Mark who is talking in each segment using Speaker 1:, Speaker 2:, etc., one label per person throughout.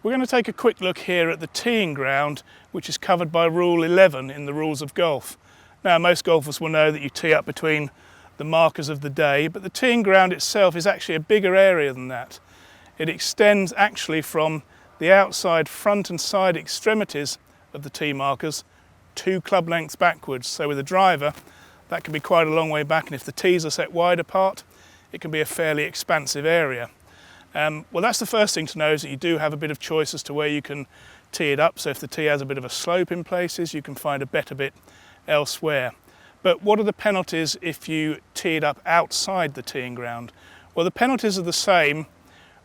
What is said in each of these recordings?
Speaker 1: We're going to take a quick look here at the teeing ground, which is covered by Rule 11 in the rules of golf. Now, most golfers will know that you tee up between the markers of the day, but the teeing ground itself is actually a bigger area than that. It extends actually from the outside front and side extremities of the tee markers 2 club lengths backwards. So with a driver, that can be quite a long way back, and if the tees are set wide apart, it can be a fairly expansive area. Well, that's the first thing to know, is that you do have a bit of choice as to where you can tee it up. So if the tee has a bit of a slope in places, you can find a better bit elsewhere. But what are the penalties if you tee it up outside the teeing ground? Well, the penalties are the same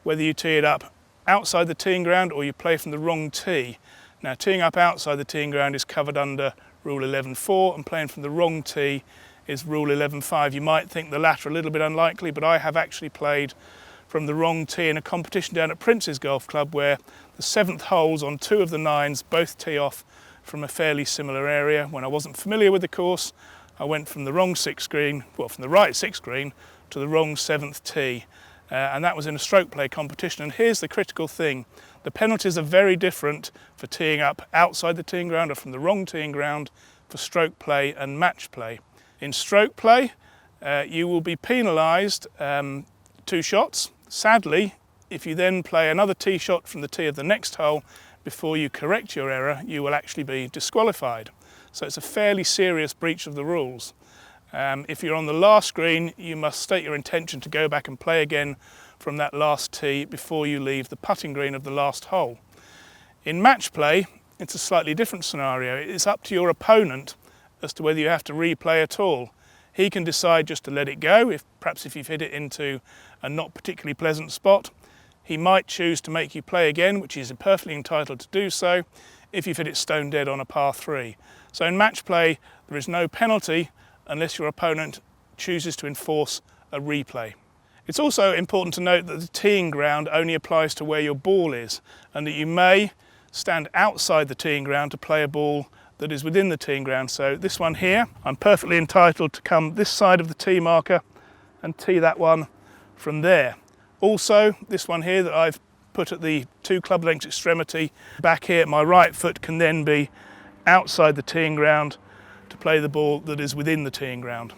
Speaker 1: whether you tee it up outside the teeing ground or you play from the wrong tee. Now, teeing up outside the teeing ground is covered under Rule 11.4, and playing from the wrong tee is Rule 11.5. You might think the latter a little bit unlikely, but I have actually played from the wrong tee in a competition down at Prince's Golf Club, where the 7th holes on 2 of the 9s both tee off from a fairly similar area. When I wasn't familiar with the course, I went from the wrong 6th green, well, from the right 6th green to the wrong 7th tee. And that was in a stroke play competition. And here's the critical thing. The penalties are very different for teeing up outside the teeing ground or from the wrong teeing ground for stroke play and match play. In stroke play, you will be penalised 2 shots. Sadly, if you then play another tee shot from the tee of the next hole before you correct your error, you will actually be disqualified. So it's a fairly serious breach of the rules. If you're on the last green, you must state your intention to go back and play again from that last tee before you leave the putting green of the last hole. In match play, it's a slightly different scenario. It's up to your opponent as to whether you have to replay at all. He can decide just to let it go, perhaps if you've hit it into a not particularly pleasant spot. He might choose to make you play again, which he's perfectly entitled to do so, if you've hit it stone dead on a par 3. So in match play, there is no penalty unless your opponent chooses to enforce a replay. It's also important to note that the teeing ground only applies to where your ball is, and that you may stand outside the teeing ground to play a ball that is within the teeing ground. So this one here, I'm perfectly entitled to come this side of the tee marker and tee that one from there. Also, this one here that I've put at the 2 club lengths extremity back here, my right foot can then be outside the teeing ground to play the ball that is within the teeing ground.